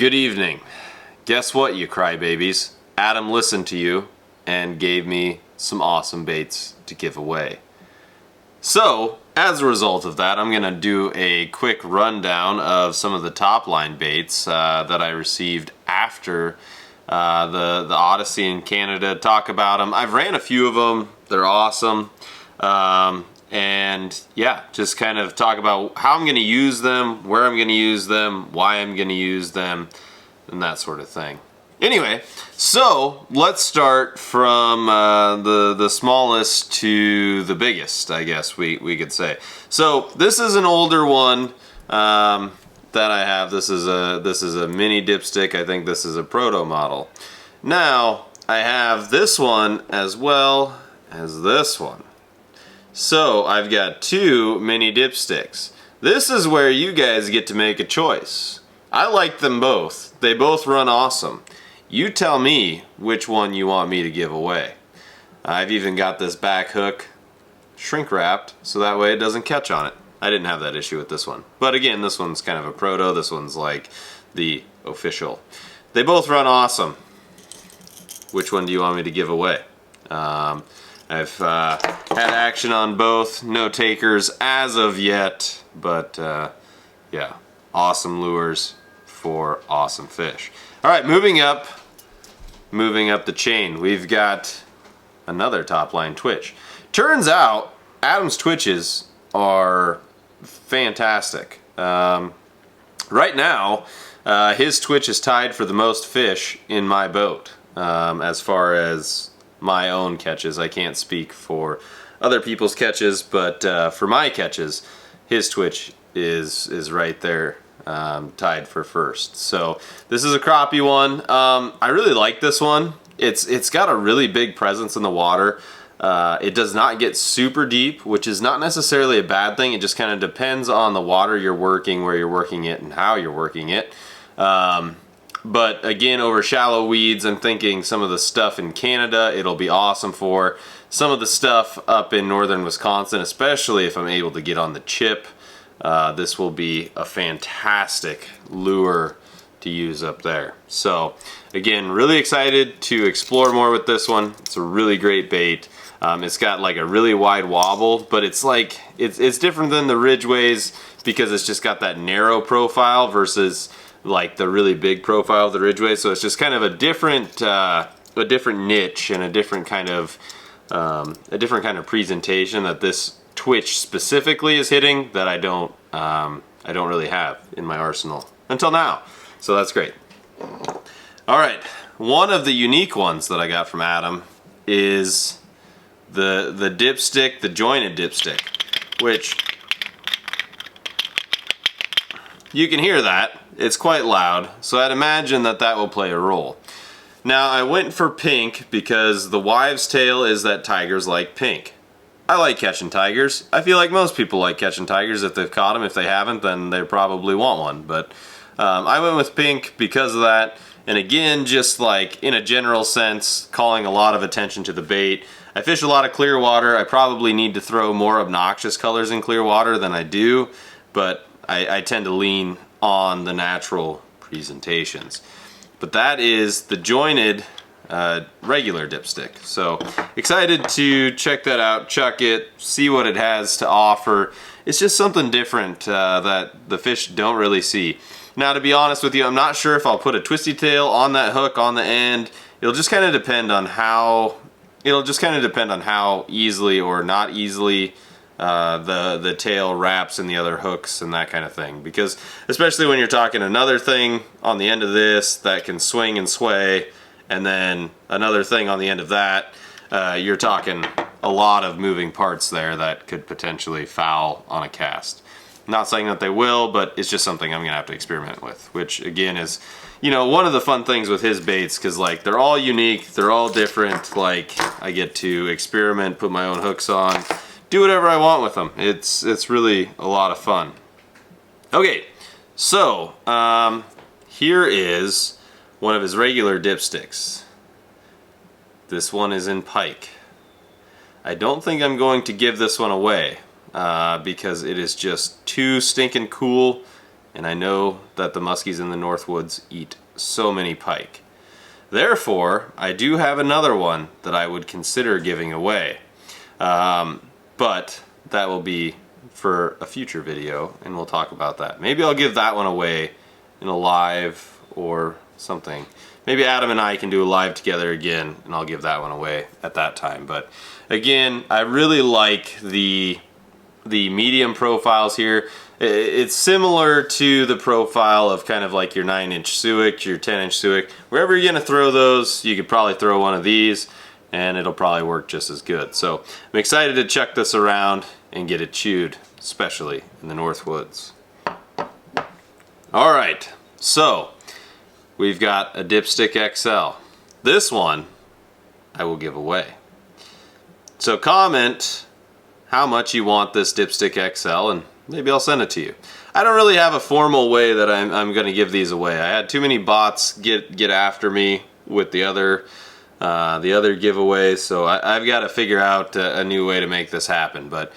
Good evening. Guess what, you crybabies? Adam listened to you and gave me some awesome baits to give away. So, as a result of that, I'm going to do a quick rundown of some of the Topline baits that I received after the Odyssey in Canada. Talk about them. I've ran a few of them. They're awesome. And yeah, just kind of talk about how I'm going to use them, where I'm going to use them, why I'm going to use them, and that sort of thing. Anyway, so let's start from the smallest to the biggest, I guess we could say. So this is an older one that I have. This is a mini dipstick. I think this is a proto model. Now I have this one as well as this one. So I've got two mini dipsticks. This is where you guys get to make a choice. I like them both. They both run awesome. You tell me which one you want me to give away. I've even got this back hook shrink wrapped so that way it doesn't catch on it. I didn't have that issue with this one. But again, this one's kind of a proto. This one's like the official. They both run awesome. Which one do you want me to give away? I've had action on both, no takers as of yet, but yeah, awesome lures for awesome fish. All right, moving up the chain, we've got another Topline twitch. Turns out Adam's twitches are fantastic. Right now, his twitch is tied for the most fish in my boat as far as my own catches. I can't speak for other people's catches, but for my catches, his twitch is right there, tied for first. So this is a crappie one. I really like this one. It's got a really big presence in the water. It does not get super deep, which is not necessarily a bad thing. It just kind of depends on the water you're working, where you're working it, and how you're working it. But again, over shallow weeds, I'm thinking some of the stuff in Canada it'll be awesome for. Some of the stuff up in northern Wisconsin, especially if I'm able to get on the chip, this will be a fantastic lure to use up there. So again, really excited to explore more with this one. It's a really great bait. It's got like a really wide wobble, but it's like it's different than the Ridgways because it's just got that narrow profile versus like the really big profile of the Ridgway. So it's just kind of a different niche and a different kind of presentation that this twitch specifically is hitting that I don't really have in my arsenal until now. So that's great. All right, one of the unique ones that I got from Adam is the dipstick, the jointed dipstick, which you can hear that. It's quite loud, so I'd imagine that will play a role. Now I went for pink because the wives' tale is that tigers like pink. I like catching tigers. I feel like most people like catching tigers if they've caught them. If they haven't, then they probably want one. But I went with pink because of that. And again, just like in a general sense, calling a lot of attention to the bait. I fish a lot of clear water. I probably need to throw more obnoxious colors in clear water than I do, but I tend to lean on the natural presentations. But that is the jointed regular dipstick. So excited to check that out, chuck it, see what it has to offer. It's just something different that the fish don't really see. Now, to be honest with you, I'm not sure if I'll put a twisty tail on that hook on the end. It'll just kind of depend on how easily or not easily the tail wraps in the other hooks and that kind of thing. Because especially when you're talking another thing on the end of this that can swing and sway, and then another thing on the end of that, you're talking a lot of moving parts there that could potentially foul on a cast. Not saying that they will, but it's just something I'm gonna have to experiment with, which again is, you know, one of the fun things with his baits, because like they're all unique, they're all different. Like I get to experiment, put my own hooks on, do whatever I want with them. It's really a lot of fun. Okay, so here is one of his regular dipsticks. This one is in pike. I don't think I'm going to give this one away because it is just too stinking cool and I know that the muskies in the North Woods eat so many pike. Therefore, I do have another one that I would consider giving away, but that will be for a future video, and we'll talk about that. Maybe I'll give that one away in a live or something. Maybe Adam and I can do a live together again, and I'll give that one away at that time. But again, I really like the medium profiles here. It's similar to the profile of kind of like your 9-inch Suick, your 10-inch Suick. Wherever you're gonna throw those, you could probably throw one of these, and it'll probably work just as good. So I'm excited to chuck this around and get it chewed, especially in the North Woods. All right, so we've got a Dipstick XL. This one I will give away. So comment how much you want this Dipstick XL, and maybe I'll send it to you. I don't really have a formal way that I'm going to give these away. I had too many bots get after me with the other giveaways, so I've got to figure out a new way to make this happen. But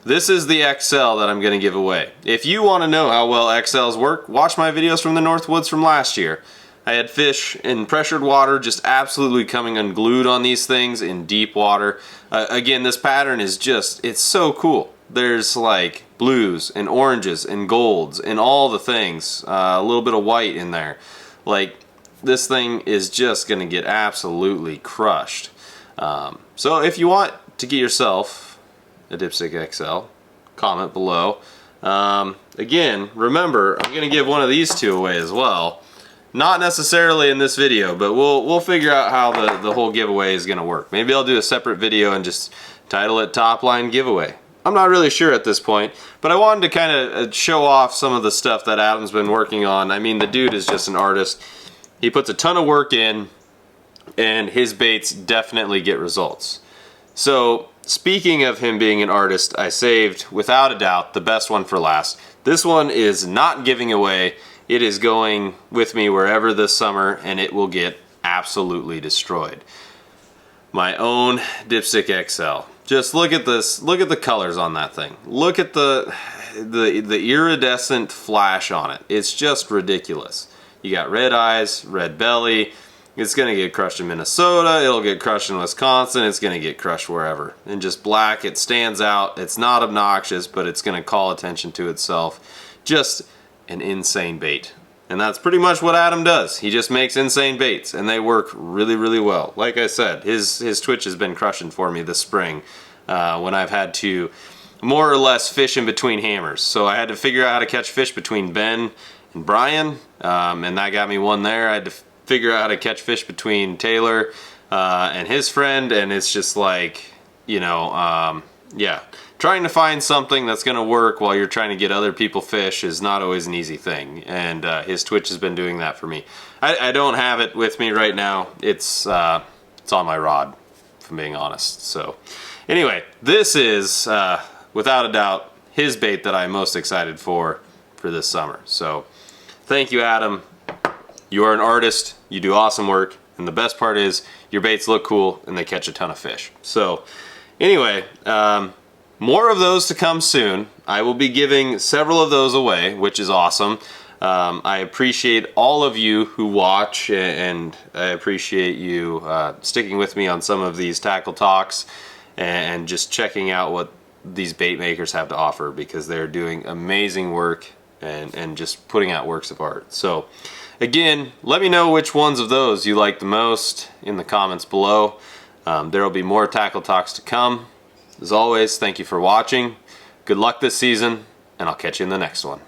this is the XL that I'm going to give away. If you want to know how well XLs work, watch my videos from the North Woods from last year. I had fish in pressured water just absolutely coming unglued on these things in deep water. Again, this pattern is just, it's so cool. There's like blues and oranges and golds and all the things. A little bit of white in there. Like, this thing is just going to get absolutely crushed. So if you want to get yourself a Dipstick XL, comment below. Again, remember, I'm going to give one of these two away as well. Not necessarily in this video, but we'll figure out how the whole giveaway is going to work. Maybe I'll do a separate video and just title it Topline Giveaway. I'm not really sure at this point, but I wanted to kind of show off some of the stuff that Adam's been working on. I mean, the dude is just an artist. He puts a ton of work in, and his baits definitely get results. So, speaking of him being an artist, I saved, without a doubt, the best one for last. This one is not giving away. It is going with me wherever this summer, and it will get absolutely destroyed. My own Dipstick XL. Just look at this. Look at the colors on that thing. Look at the iridescent flash on it. It's just ridiculous. You got red eyes, red belly. It's gonna get crushed in Minnesota. It'll get crushed in Wisconsin. It's gonna get crushed wherever. And just black, it stands out. It's not obnoxious, but it's gonna call attention to itself. Just an insane bait. And that's pretty much what Adam does. He just makes insane baits, and they work really, really well. Like I said, his twitch has been crushing for me this spring when I've had to more or less fish in between hammers. So I had to figure out how to catch fish between Ben and Brian, and that got me one there. I had to figure out how to catch fish between Taylor and his friend, and it's just like, you know, yeah. Trying to find something that's going to work while you're trying to get other people fish is not always an easy thing, and his twitch has been doing that for me. I don't have it with me right now. It's on my rod, if I'm being honest. So anyway, this is without a doubt his bait that I'm most excited for this summer. So thank you, Adam. You are an artist. You do awesome work, and the best part is your baits look cool and they catch a ton of fish. So anyway, more of those to come soon. I will be giving several of those away, which is awesome. I appreciate all of you who watch, and I appreciate you sticking with me on some of these tackle talks and just checking out what these bait makers have to offer, because they're doing amazing work and just putting out works of art. So again, let me know which ones of those you like the most in the comments below. There will be more tackle talks to come. As always, thank you for watching. Good luck this season, and I'll catch you in the next one.